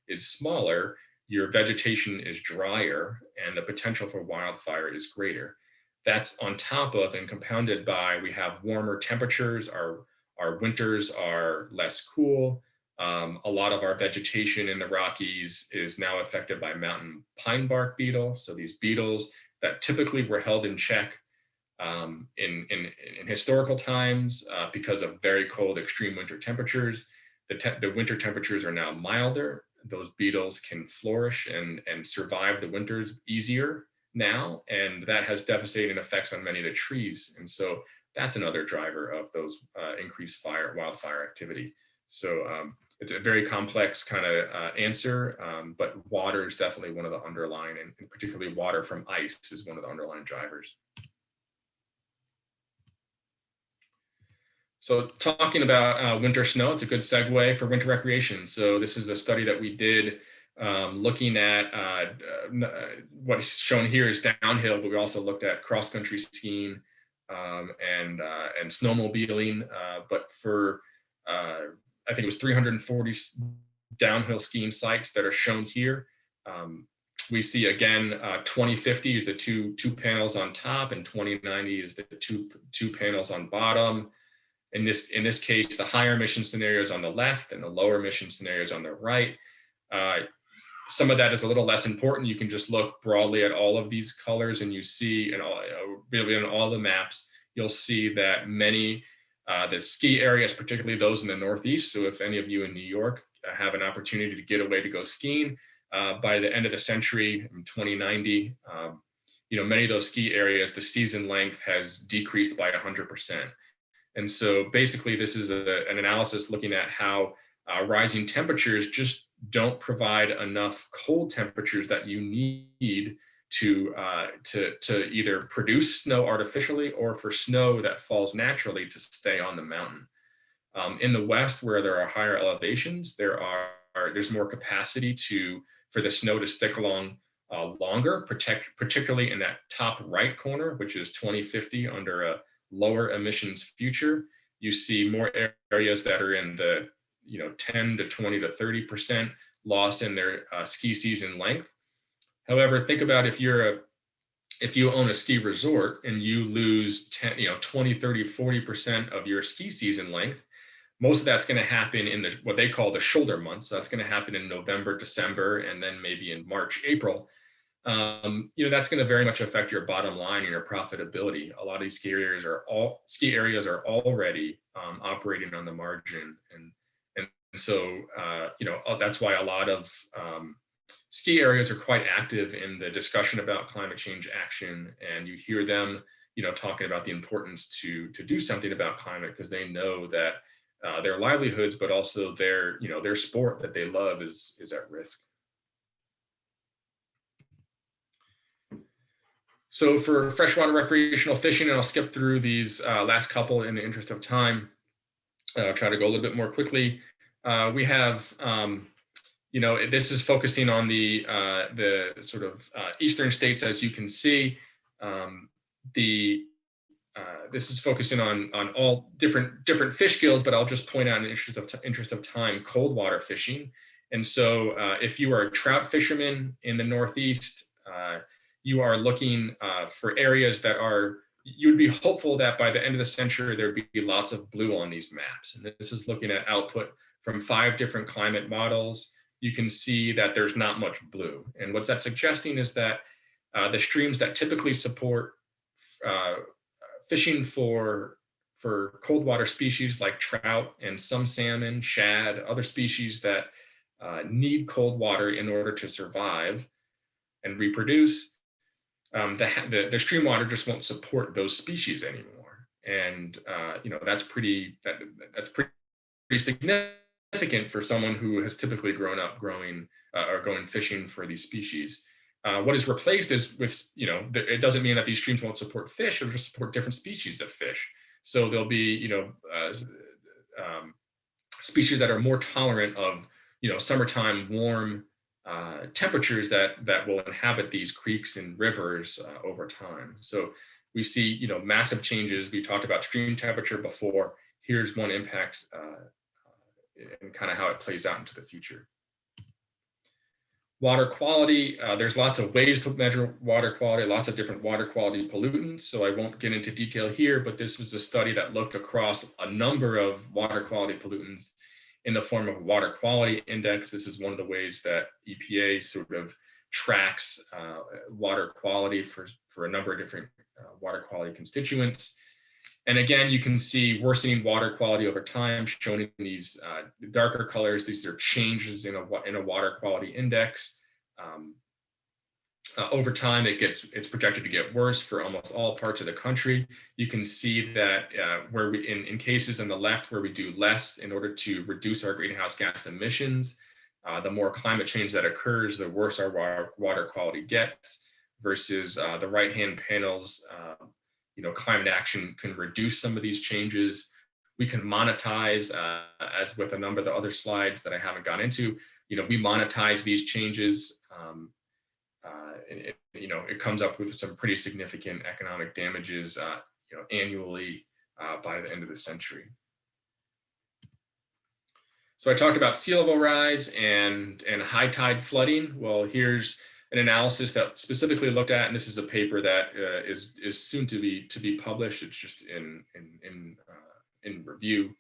is smaller, your vegetation is drier, and the potential for wildfire is greater. That's on top of and compounded by we have warmer temperatures, our winters are less cool. A lot of our vegetation in the Rockies is now affected by mountain pine bark beetle. So these beetles that typically were held in check in historical times because of very cold, extreme winter temperatures. The winter temperatures are now milder. Those beetles can flourish and survive the winters easier now, and that has devastating effects on many of the trees. And so that's another driver of those increased wildfire activity. So it's a very complex kind of answer, but water is definitely one of the underlying, and particularly water from ice is one of the underlying drivers. So talking about winter snow, it's a good segue for winter recreation. So this is a study that we did looking at what's shown here is downhill, but we also looked at cross-country skiing and snowmobiling. But for I think it was 340 downhill skiing sites that are shown here. We see again 2050 is the two panels on top, and 2090 is the two panels on bottom. In this case, the higher emission scenarios on the left and the lower emission scenarios on the right. Some of that is a little less important. You can just look broadly at all of these colors, and you see, really on all the maps, you'll see that many the ski areas, particularly those in the Northeast. So if any of you in New York have an opportunity to get away to go skiing by the end of the century, in 2090, many of those ski areas, the season length has decreased by 100%. And so basically this is an analysis looking at how rising temperatures just don't provide enough cold temperatures that you need to either produce snow artificially or for snow that falls naturally to stay on the mountain. In the West, where there are higher elevations, there's more capacity for the snow to stick along longer, particularly in that top right corner, which is 2050 under a lower emissions future. You see more areas that are in the 10 to 20 to 30% loss in their ski season length. However, think about if you own a ski resort and you lose 20, 30, 40% of your ski season length, most of that's going to happen in what they call the shoulder months. So that's going to happen in November, December, and then maybe in March, April. That's going to very much affect your bottom line and your profitability. A lot of these ski areas are already operating on the margin, and so that's why a lot of ski areas are quite active in the discussion about climate change action, and you hear them talking about the importance to do something about climate because they know that their livelihoods, but also their sport that they love is at risk. So for freshwater recreational fishing, and I'll skip through these last couple in the interest of time, try to go a little bit more quickly. We have, this is focusing on the sort of eastern states, as you can see. This is focusing on all different fish gills, but I'll just point out in the interest of time, cold water fishing. And so if you are a trout fisherman in the Northeast, you are looking for areas that you would be hopeful that by the end of the century, there'd be lots of blue on these maps. And this is looking at output from 5 different climate models. You can see that there's not much blue. And what's that suggesting is that the streams that typically support fishing for cold water species like trout and some salmon, shad, other species that need cold water in order to survive and reproduce, the stream water just won't support those species anymore. And that's pretty significant for someone who has typically grown up growing or going fishing for these species. What is replaced is with, it doesn't mean that these streams won't support fish, it'll just support different species of fish. So there'll be, species that are more tolerant of, summertime warm temperatures that will inhabit these creeks and rivers over time. So we see, massive changes. We talked about stream temperature before. Here's one impact and kind of how it plays out into the future. Water quality, there's lots of ways to measure water quality, lots of different water quality pollutants. So I won't get into detail here, but this was a study that looked across a number of water quality pollutants in the form of a water quality index. This is one of the ways that EPA sort of tracks water quality for a number of different water quality constituents. And again, you can see worsening water quality over time shown in these darker colors. These are changes in a water quality index. Over time, it's projected to get worse for almost all parts of the country. You can see that where we, in cases on the left where we do less in order to reduce our greenhouse gas emissions, the more climate change that occurs, the worse our water quality gets, versus the right-hand panels, climate action can reduce some of these changes. We can monetize, as with a number of the other slides that I haven't gone into, we monetize these changes. It comes up with some pretty significant economic damages, annually by the end of the century. So I talked about sea level rise and high tide flooding. Well, here's an analysis that specifically looked at, and this is a paper that is soon to be published. It's just in review,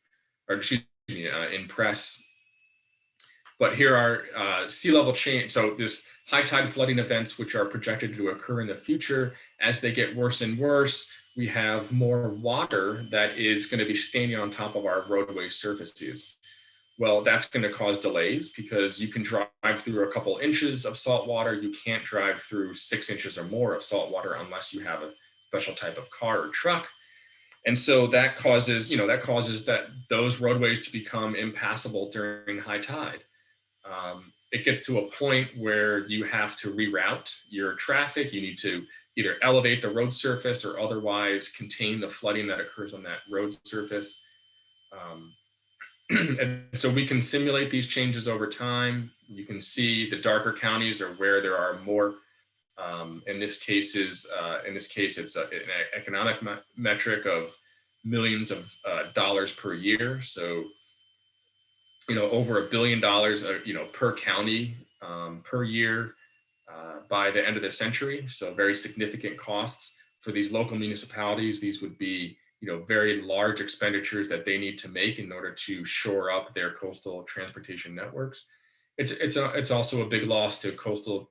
or excuse me, in press. But here are sea level change. So this high tide flooding events, which are projected to occur in the future, as they get worse and worse, we have more water that is going to be standing on top of our roadway surfaces. Well, that's going to cause delays because you can drive through a couple inches of salt water. You can't drive through 6 inches or more of salt water unless you have a special type of car or truck. And so that causes, those roadways to become impassable during high tide. It gets to a point where you have to reroute your traffic. You need to either elevate the road surface or otherwise contain the flooding that occurs on that road surface. And so we can simulate these changes over time. You can see the darker counties are where there are more. In this case, it's an economic metric of millions of dollars per year. So, over $1 billion, per county per year by the end of the century. So very significant costs for these local municipalities. These would be, very large expenditures that they need to make in order to shore up their coastal transportation networks. It's also a big loss to coastal,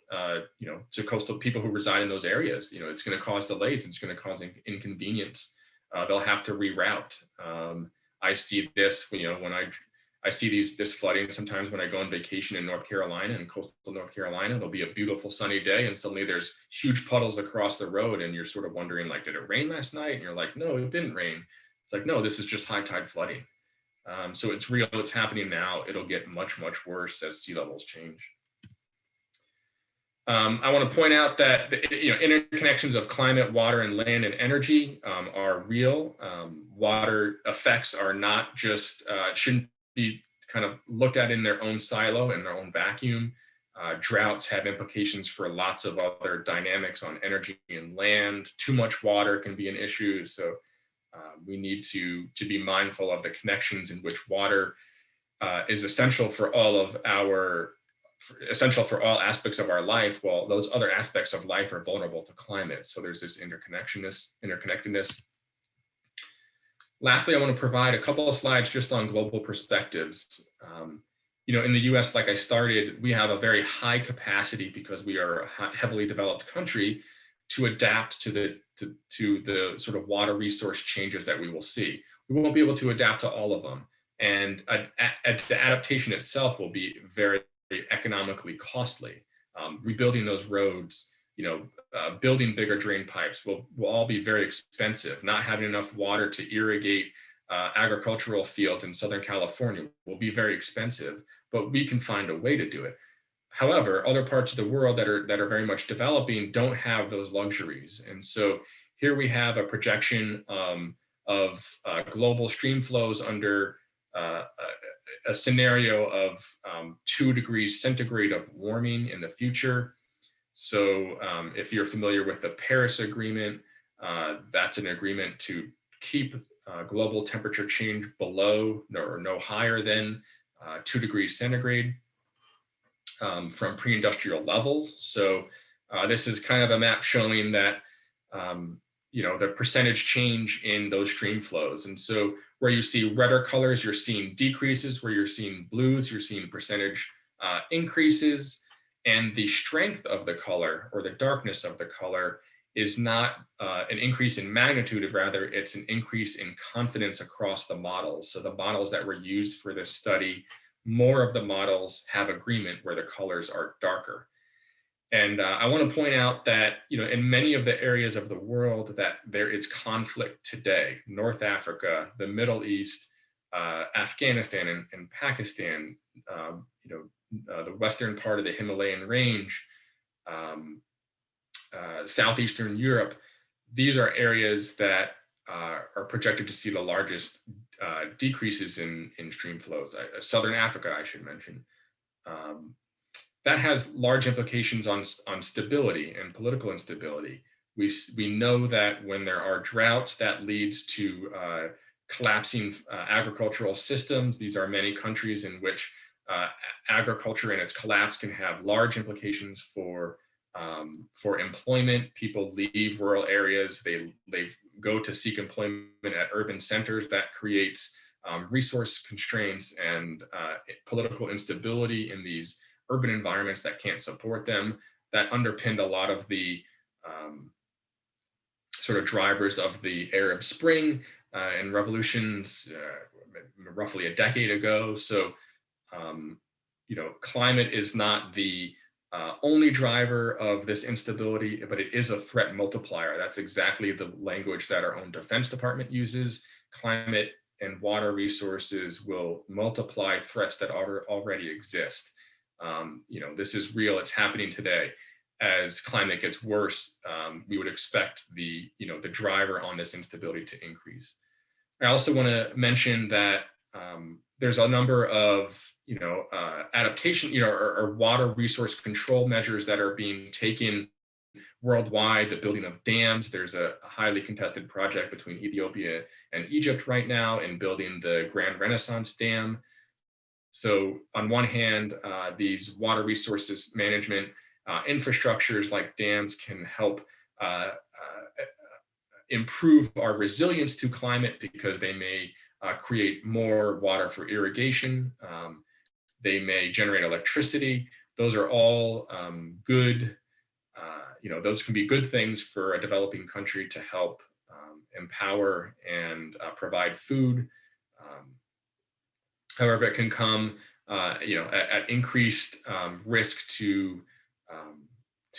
coastal people who reside in those areas. It's going to cause delays. It's going to cause inconvenience. They'll have to reroute. I see this, when I see this flooding sometimes when I go on vacation in North Carolina, in coastal North Carolina. There'll be a beautiful sunny day and suddenly there's huge puddles across the road and you're sort of wondering, like, did it rain last night? And you're like, no, it didn't rain. It's like, no, this is just high tide flooding. So it's real, it's happening now. It'll get much, much worse as sea levels change. I want to point out that the interconnections of climate, water, and land and energy are real. Water effects are not just, shouldn't be kind of looked at in their own silo, in their own vacuum. Droughts have implications for lots of other dynamics on energy and land. Too much water can be an issue. So we need to be mindful of the connections in which water is essential for all aspects of our life, while those other aspects of life are vulnerable to climate. So there's this interconnectedness. Lastly, I want to provide a couple of slides just on global perspectives. In the US, like I started, we have a very high capacity because we are a heavily developed country to adapt to the sort of water resource changes that we will see. We won't be able to adapt to all of them. And the adaptation itself will be very economically costly. Rebuilding those roads, building bigger drain pipes will all be very expensive. Not having enough water to irrigate agricultural fields in Southern California will be very expensive, but we can find a way to do it. However, other parts of the world that are very much developing don't have those luxuries. And so here we have a projection of global stream flows under a scenario of 2 degrees centigrade of warming in the future. So if you're familiar with the Paris Agreement, that's an agreement to keep global temperature change below or no higher than 2 degrees centigrade from pre-industrial levels. So this is kind of a map showing that, the percentage change in those stream flows. And so where you see redder colors, you're seeing decreases. Where you're seeing blues, you're seeing percentage increases. And the strength of the color or the darkness of the color is not an increase in magnitude, rather it's an increase in confidence across the models. So the models that were used for this study, more of the models have agreement where the colors are darker. And I want to point out that, in many of the areas of the world that there is conflict today, North Africa, the Middle East, Afghanistan and Pakistan, the western part of the Himalayan range, Southeastern Europe, these are areas that are projected to see the largest decreases in stream flows. Southern Africa, I should mention. That has large implications on stability and political instability. We know that when there are droughts, that leads to collapsing agricultural systems. These are many countries in which agriculture and its collapse can have large implications for employment. People leave rural areas, they go to seek employment at urban centers. That creates resource constraints and political instability in these urban environments that can't support them. That underpinned a lot of the sort of drivers of the Arab Spring and revolutions roughly a decade ago. So, climate is not the only driver of this instability, but it is a threat multiplier. That's exactly the language that our own Defense Department uses. Climate and water resources will multiply threats that already exist. This is real, it's happening today. As climate gets worse, we would expect the driver on this instability to increase. I also want to mention that there's a number of adaptation, or water resource control measures that are being taken worldwide. The building of dams. There's a highly contested project between Ethiopia and Egypt right now in building the Grand Renaissance Dam. So on one hand, these water resources management infrastructures like dams can help improve our resilience to climate because they may create more water for irrigation. They may generate electricity. Those are all good, those can be good things for a developing country to help empower and provide food. However, it can come, at increased risk to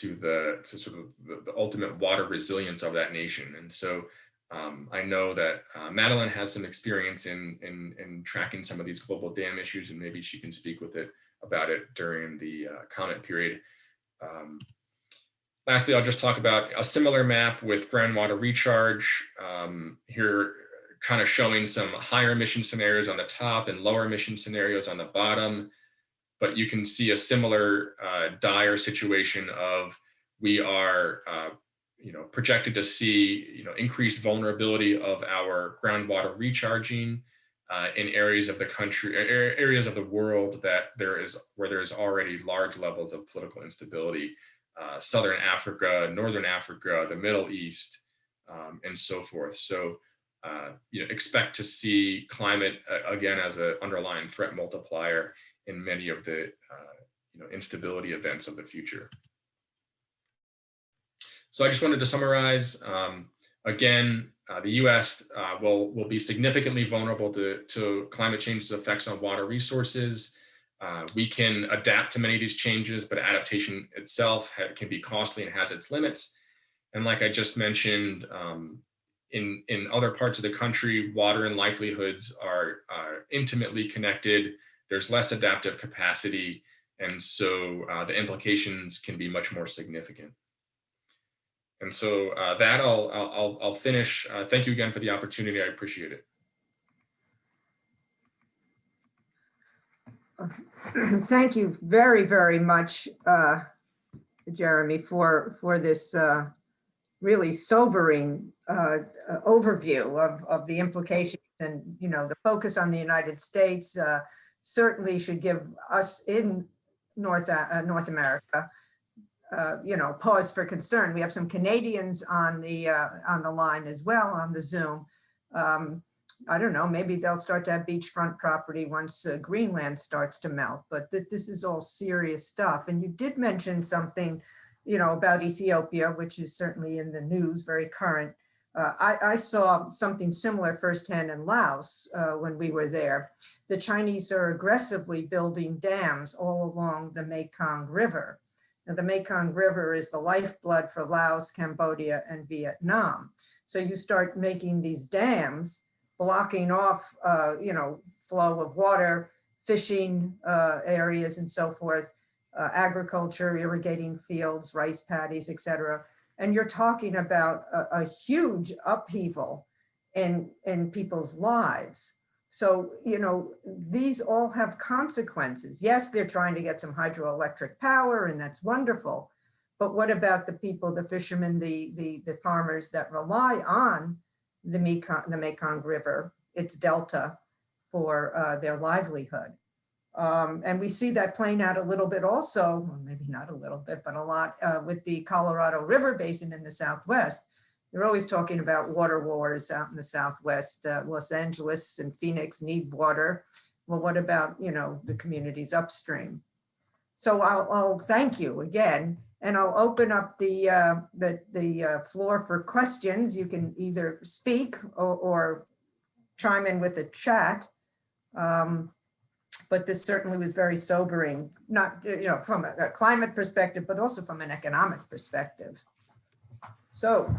the ultimate water resilience of that nation. And so I know that Madeline has some experience in tracking some of these global dam issues, and maybe she can speak about it during the comment period. Lastly, I'll just talk about a similar map with groundwater recharge. Here, kind of showing some higher emission scenarios on the top and lower emission scenarios on the bottom. But you can see a similar dire situation of we are projected to see increased vulnerability of our groundwater recharging in areas of the country, areas of the world where there is already large levels of political instability. Southern Africa, Northern Africa, the Middle East, and so forth. So expect to see climate again as an underlying threat multiplier in many of the instability events of the future. So I just wanted to summarize, again, the US will be significantly vulnerable to climate change's effects on water resources. We can adapt to many of these changes, but adaptation itself can be costly and has its limits. And like I just mentioned, in other parts of the country, water and livelihoods are intimately connected. There's less adaptive capacity, and so the implications can be much more significant. And so that I'll finish. Thank you again for the opportunity. I appreciate it. Thank you very, very much, Jeremy, for this really sobering overview of the implications, and the focus on the United States certainly should give us in North America pause for concern. We have some Canadians on the line as well on the Zoom. I don't know, maybe they'll start to have beachfront property once Greenland starts to melt, but this is all serious stuff. And you did mention something, about Ethiopia, which is certainly in the news, very current. I saw something similar firsthand in Laos when we were there. The Chinese are aggressively building dams all along the Mekong River. Now, the Mekong River is the lifeblood for Laos, Cambodia, and Vietnam. So you start making these dams, blocking off, flow of water, fishing areas and so forth, agriculture, irrigating fields, rice paddies, et cetera. And you're talking about a huge upheaval in people's lives. So, these all have consequences. Yes, they're trying to get some hydroelectric power, and that's wonderful. But what about the people, the fishermen, the farmers that rely on the Mekong River, its delta, for their livelihood? And we see that playing out a little bit also, or maybe not a little bit, but a lot with the Colorado River Basin in the Southwest. They're always talking about water wars out in the Southwest. Los Angeles and Phoenix need water. Well, what about, the communities upstream? So I'll thank you again, and I'll open up the floor for questions. You can either speak or chime in with a chat. But this certainly was very sobering, not from a climate perspective, but also from an economic perspective. So,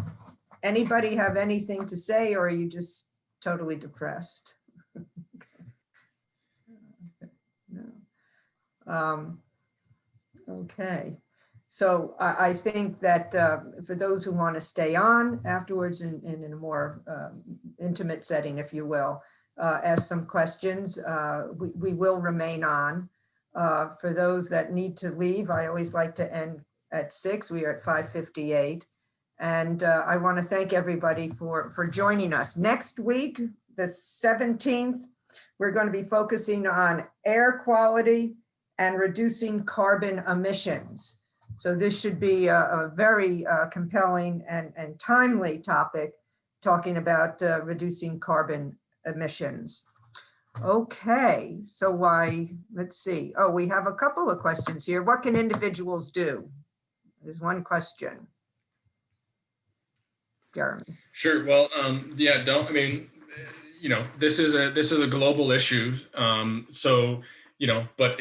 anybody have anything to say, or are you just totally depressed? No. Okay. So I think that for those who want to stay on afterwards in a more intimate setting, if you will, ask some questions, we will remain on. For those that need to leave, I always like to end at 6. We are at 5:58. And I want to thank everybody for joining us. Next week, the 17th, we're going to be focusing on air quality and reducing carbon emissions. So this should be a very compelling and timely topic, talking about reducing carbon emissions. Okay, so let's see. Oh, we have a couple of questions here. What can individuals do? There's one question. Jeremy. Sure. Well, yeah, this is a global issue. So, but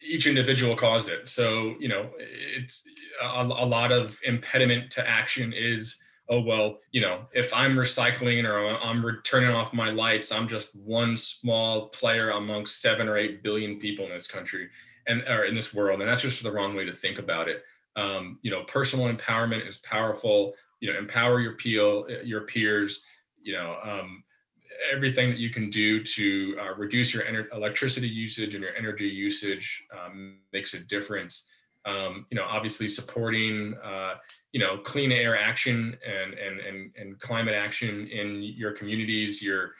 each individual caused it. So, it's a lot of impediment to action is, oh, well, if I'm recycling or I'm turning off my lights, I'm just one small player amongst 7 or 8 billion people in this country or in this world. And that's just the wrong way to think about it. Personal empowerment is powerful. Empower your peers, everything that you can do to reduce your electricity usage and your energy usage makes a difference. Obviously supporting, clean air action and climate action in your communities, your,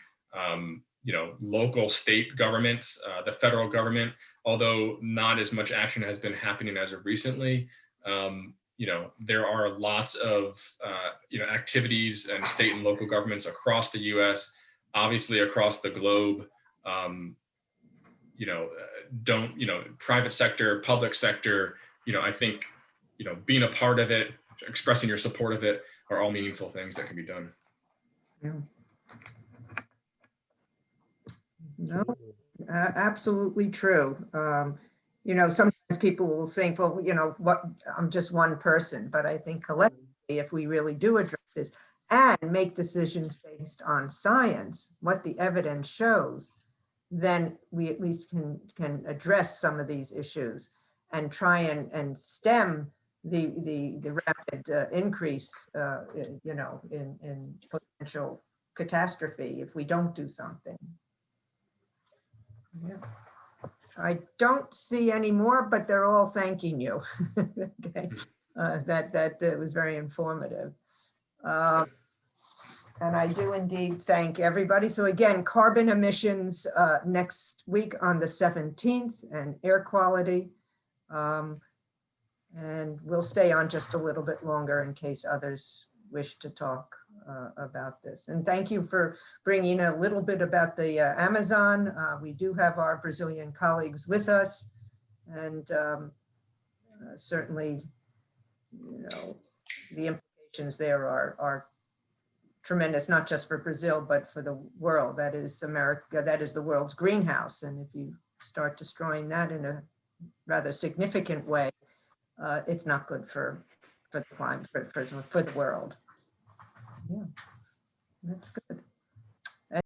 local state governments, the federal government, although not as much action has been happening as of recently. There are lots of, activities and state and local governments across the US, obviously across the globe, private sector, public sector, I think, being a part of it, expressing your support of it are all meaningful things that can be done. Yeah. No, absolutely true. Sometimes people will think, well, I'm just one person, but I think collectively, if we really do address this, and make decisions based on science, what the evidence shows, then we at least can address some of these issues and try and stem the rapid increase, in potential catastrophe if we don't do something. Yeah. I don't see any more, but they're all thanking you. Okay. That was very informative. And I do indeed thank everybody. So again, carbon emissions next week on the 17th and air quality. And we'll stay on just a little bit longer in case others wish to talk about this. And thank you for bringing a little bit about the Amazon. We do have our Brazilian colleagues with us, and certainly, the implications there are tremendous, not just for Brazil, but for the world. That is America, that is the world's greenhouse. And if you start destroying that in a rather significant way, it's not good for the climate, for the world. Yeah, that's good.